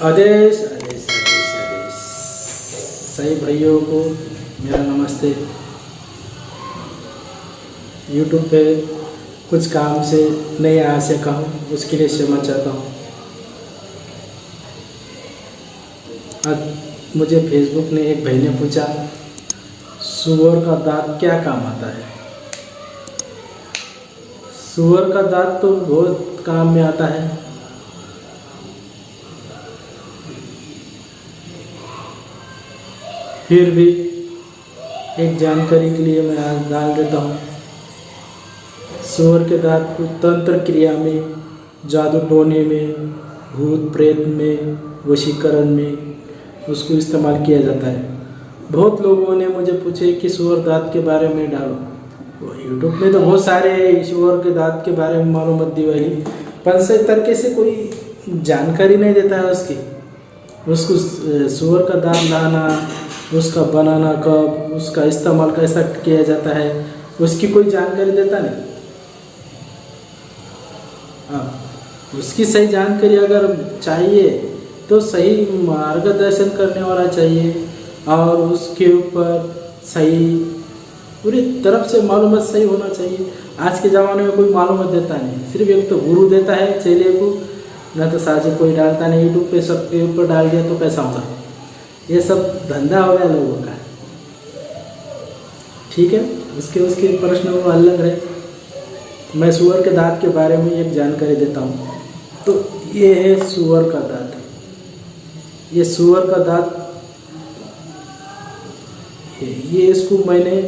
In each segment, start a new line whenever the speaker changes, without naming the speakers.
आदेश आदेश आदेश आदेश। सही भाइयों को मेरा नमस्ते। यूट्यूब पे कुछ काम से नहीं आ सका हूँ, उसके लिए क्षमा चाहता हूँ। आज मुझे फेसबुक ने एक भाई ने पूछा, सुअर का दांत क्या काम आता है। सुअर का दांत तो बहुत काम में आता है। फिर भी एक जानकारी के लिए मैं आज डाल देता हूँ। सुअर के दांत को तंत्र क्रिया में, जादू टोने में, भूत प्रेत में, वशीकरण में उसको इस्तेमाल किया जाता है। बहुत लोगों ने मुझे पूछे कि सुअर दांत के बारे में डालो। यूट्यूब में तो बहुत सारे सुअर के दांत के बारे में मालूमात दी वाली, पर सही तरीके से कोई जानकारी नहीं देता है उसको सुअर का दांत लाना, उसका बनाना कब, उसका इस्तेमाल कैसा किया जाता है, उसकी कोई जानकारी देता नहीं। उसकी सही जानकारी अगर चाहिए तो सही मार्गदर्शन करने वाला चाहिए और उसके ऊपर सही पूरी तरफ से मालूमात सही होना चाहिए। आज के ज़माने में कोई मालूमात देता नहीं, सिर्फ एक तो गुरु देता है चेले को, न तो साझे कोई डालता नहीं। यूट्यूब पे सबके ऊपर डाल दिया तो कैसा होगा। ये सब धंधा हो गया लोगों का। ठीक है, उसके प्रश्न वो अलग है। मैं सुअर के दांत के बारे में एक जानकारी देता हूँ। तो ये है सुअर का दांत। ये सुअर का दांत ये इसको मैंने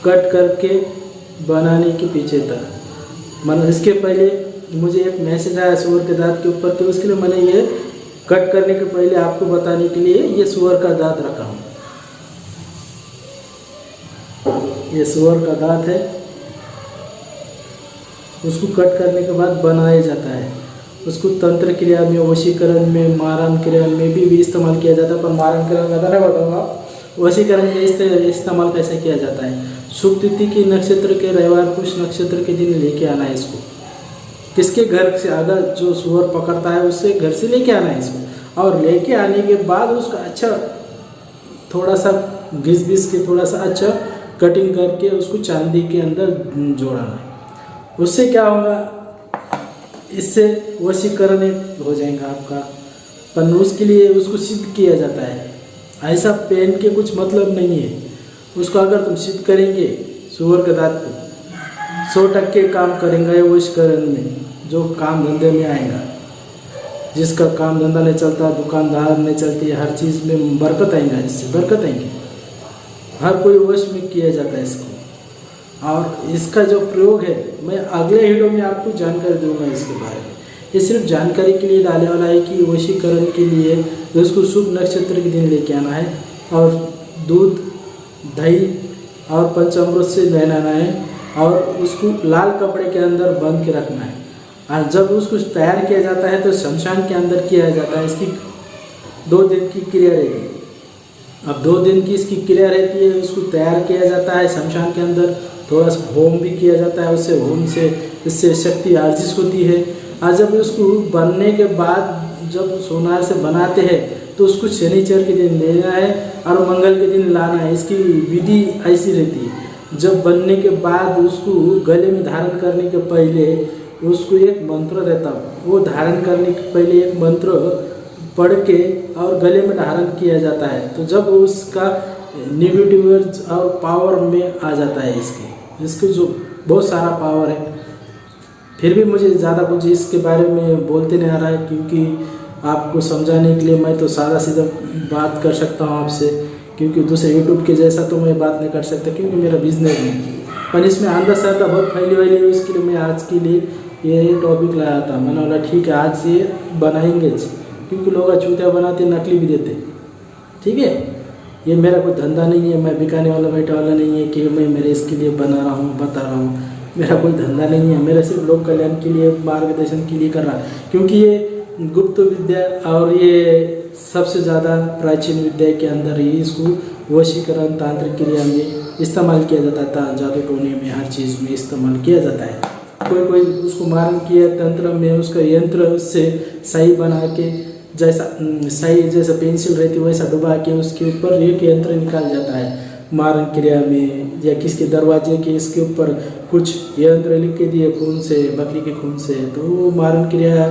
कट करके बनाने के पीछे था। मतलब इसके पहले मुझे एक मैसेज आया सुअर के दांत के ऊपर, तो उसके लिए मैंने ये कट करने के पहले आपको बताने के लिए ये सुअर का दांत रखा हूँ। ये सुअर का दांत है, उसको कट करने के बाद बनाया जाता है। उसको तंत्र क्रिया में, वशीकरण में, मारण क्रिया में भी इस्तेमाल किया जाता है। पर मारण क्रिया ज़्यादा नहीं बताऊँगा, वशीकरण में इस्तेमाल कैसे किया जाता है। शुभ तिथि के नक्षत्र के रविवार पुष्य नक्षत्र के दिन लेके आना है इसको। किसके घर से, अगर जो सुअर पकड़ता है उससे घर से लेके आना है इसको, और लेके आने के बाद उसका अच्छा थोड़ा सा घिस के थोड़ा सा अच्छा कटिंग करके उसको चांदी के अंदर जोड़ना है। उससे क्या होगा, इससे वशीकरण हो जाएगा आपका। पर उसके लिए उसको सिद्ध किया जाता है। ऐसा पेन के कुछ मतलब नहीं है। उसको अगर तुम सिद्ध करेंगे सुअर के दांत को 100% काम करेंगे वशीकरण में, जो काम धंधे में आएगा। जिसका काम धंधा नहीं चलता, दुकानदार नहीं चलती, हर चीज़ में बरकत आएगा, इससे बरकत आएंगी। हर कोई वश में किया जाता है इसको। और इसका जो प्रयोग है मैं अगले वीडियो में आपको जानकारी दूंगा इसके बारे में। ये सिर्फ जानकारी के लिए डालने वाला है कि वशीकरण के लिए उसको शुभ नक्षत्र के दिन लेके आना है, और दूध, दही और पंचामृत से नहलाना है, और उसको लाल कपड़े के अंदर बंद के रखना है। और जब उसको तैयार किया जाता है तो शमशान के अंदर किया जाता है। इसकी 2 दिन की क्रिया रहती है। अब 2 दिन की इसकी क्रिया रहती है। उसको तैयार किया जाता है शमशान के अंदर, थोड़ा सा होम भी किया जाता है। उससे होम से इससे शक्ति आर्जित होती है। और जब उसको बनने के बाद जब सोनार से बनाते हैं तो उसको शनिचर के दिन लेना है और मंगल के दिन लाना है। इसकी विधि ऐसी रहती है। जब बनने के बाद उसको गले में धारण करने के पहले उसको एक मंत्र रहता है। वो धारण करने के पहले एक मंत्र पढ़ के और गले में धारण किया जाता है। तो जब उसका नेगेटिव और पावर में आ जाता है इसके जो बहुत सारा पावर है। फिर भी मुझे ज़्यादा कुछ इसके बारे में बोलते नहीं आ रहा है, क्योंकि आपको समझाने के लिए मैं तो सादा सीधा बात कर सकता हूँ आपसे, क्योंकि दूसरे यूट्यूब के जैसा तो मैं बात नहीं कर सकता, क्योंकि मेरा बिजनेस है। पर इसमें अंधश्रद्धा बहुत फैली हुई है। उसके लिए मैं आज के लिए ये टॉपिक लाया था। मैंने बोला ठीक है आज ये बनाएंगे, क्योंकि लोग चूतिया बनाते, नकली भी देते। ठीक है, ये मेरा कोई धंधा नहीं है। मैं बिकाने वाला बैठा वाला नहीं है कि मैं मेरे इसके लिए बना रहा हूँ, बता रहा हूँ। मेरा कोई धंधा नहीं है। मेरा सिर्फ लोक कल्याण के लिए, मार्गदर्शन के लिए कर रहा है। क्योंकि ये गुप्त विद्या और ये सबसे ज़्यादा प्राचीन विद्या के अंदर ही इसको वशीकरण तांत्रिक क्रिया में इस्तेमाल किया जाता था। जादू टोने में, हर चीज़ में इस्तेमाल किया जाता है। कोई उसको मारण किया तंत्र में उसका यंत्र उससे सही बना के जैसा सही जैसा पेंसिल रहती है वैसा डुबा के उसके ऊपर एक यंत्र निकाल जाता है मारण क्रिया में, या किसके दरवाजे के इसके ऊपर कुछ यंत्र लिख के दिए खून से, बकरी के खून से, तो वो मारण क्रिया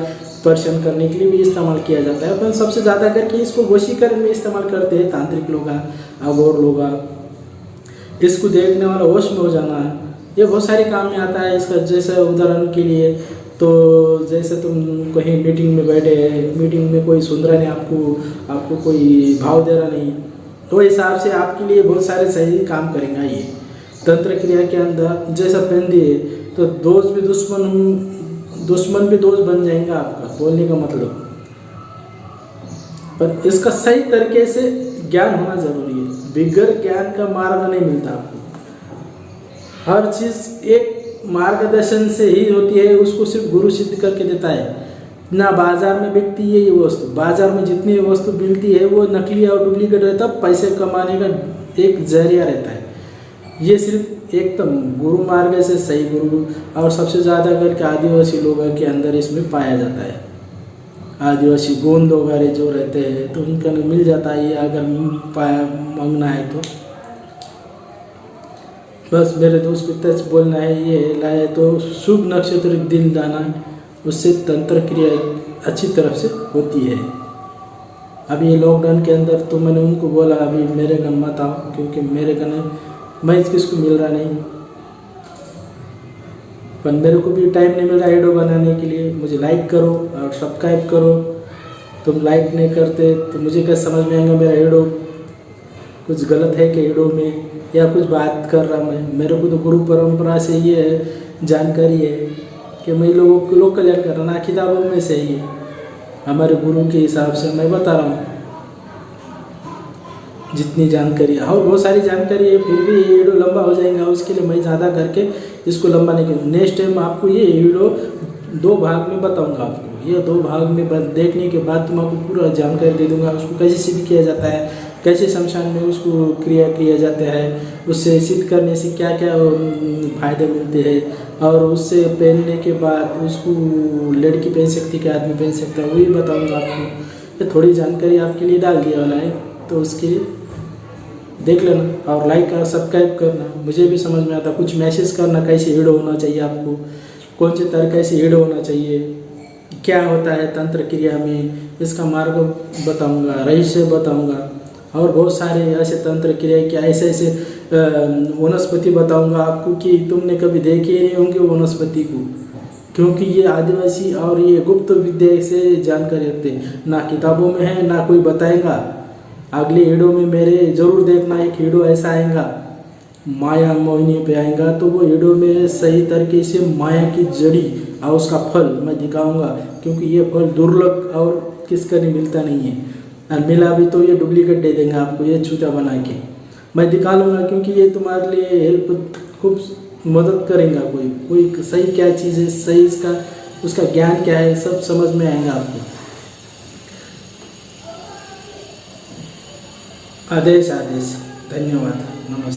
पर्शन करने के लिए भी इस्तेमाल किया जाता है। पर सबसे ज़्यादा करके इसको वशीकरण में इस्तेमाल करते हैं तांत्रिक लोग, अघोर लोग। इसको देखने वाला होश में हो जाना, ये बहुत सारे काम में आता है इसका। जैसे उदाहरण के लिए तो जैसे तुम कहीं मीटिंग में बैठे हैं, मीटिंग में कोई सुन रहा नहीं आपको कोई भाव दे रहा नहीं, तो हिसाब से आपके लिए बहुत सारे सही काम करेगा ये तंत्र क्रिया के अंदर। जैसा पहन दिए तो दोस्त भी दुश्मन भी दोस्त बन जाएगा आपका, बोलने का मतलब। पर इसका सही तरीके से ज्ञान होना जरूरी है, बगैर ज्ञान का मार्ग नहीं मिलता आपको। हर चीज़ एक मार्गदर्शन से ही होती है, उसको सिर्फ गुरु सिद्ध करके देता है ना। बाजार में बिकती है ये वस्तु, बाजार में जितनी वस्तु मिलती है वो नकली और डुप्लीकेट रहता है, पैसे कमाने का एक जरिया रहता है। ये सिर्फ एकदम गुरु मार्ग से सही गुरु, और सबसे ज़्यादा करके आदिवासी लोगों के अंदर इसमें पाया जाता है। आदिवासी गोंद वगैरह जो रहते हैं तो उनका मिल जाता है ये, अगर मांगना है तो। बस मेरे दोस्त को इतना बोलना है, ये लाए तो शुभ नक्षत्र दिन दाना, उससे तंत्र क्रिया अच्छी तरफ से होती है। अभी ये लॉकडाउन के अंदर तो मैंने उनको बोला अभी मेरे घर मत आओ, क्योंकि मेरे घर मैं किसको मिल रहा नहीं, पर मेरे को भी टाइम नहीं मिल रहा वीडियो बनाने के लिए। मुझे लाइक करो और सब्सक्राइब करो, तुम लाइक नहीं करते तो मुझे कैसे समझ में आएगा मेरा वीडियो कुछ गलत है कि वीडियो में, या कुछ बात कर रहा मैं। मेरे को तो गुरु परंपरा से ये जानकारी है कि मैं लोगों को लोक कल्याण कर रहा, ना किताबों में से ही हमारे गुरु के हिसाब से मैं बता रहा हूँ जितनी जानकारी है। और बहुत सारी जानकारी है, फिर भी ये वीडियो लंबा हो जाएगा, उसके लिए मैं ज़्यादा करके इसको लंबा नहीं करूँ। नेक्स्ट टाइम आपको ये वीडियो 2 भाग में बताऊंगा आपको। ये 2 भाग में देखने के बाद तुम आपको पूरा जानकारी दे दूंगा, उसको कैसे सिद्ध किया जाता है, कैसे शमशान में उसको क्रिया किया जाता है, उससे सिद्ध करने से क्या क्या फायदे मिलते हैं, और उससे पहनने के बाद उसको लड़की पहन सकती है, आदमी पहन सकता है, वही बताऊंगा आपको। ये थोड़ी जानकारी आपके लिए डाल दिया वाला है, तो उसके लिए देख लेना और लाइक और सब्सक्राइब करना। मुझे भी समझ में आता, कुछ मैसेज करना कैसे वीडियो होना चाहिए आपको, कौन से तरीके से वीडियो होना चाहिए, क्या होता है तंत्र क्रिया में, इसका मार्ग बताऊंगा, रहस्य बताऊंगा, और बहुत सारे ऐसे तंत्र क्रिया के ऐसे वनस्पति बताऊंगा आपको कि तुमने कभी देखे ही नहीं होंगे वनस्पति को, क्योंकि ये आदिवासी और ये गुप्त विद्या से जानकारी रखते हैं, ना किताबों में है ना कोई बताएगा। अगले वीडियो में मेरे जरूर देखना, एक वीडियो ऐसा आएगा माया मोहिनी पे आएगा, तो वो वीडियो में सही तरीके से माया की जड़ी और उसका फल मैं दिखाऊंगा, क्योंकि ये फल दुर्लभ और किसका नहीं मिलता नहीं है, और मिला भी तो ये डुप्लीकेट दे देंगे आपको, ये छूटा बना के मैं दिखा लूँगा, क्योंकि ये तुम्हारे लिए हेल्प खूब मदद करेगा। कोई सही क्या चीज़ है, सही इसका उसका ज्ञान क्या है, सब समझ में आएगा आपको। आदेश धन्यवाद, नमस्ते।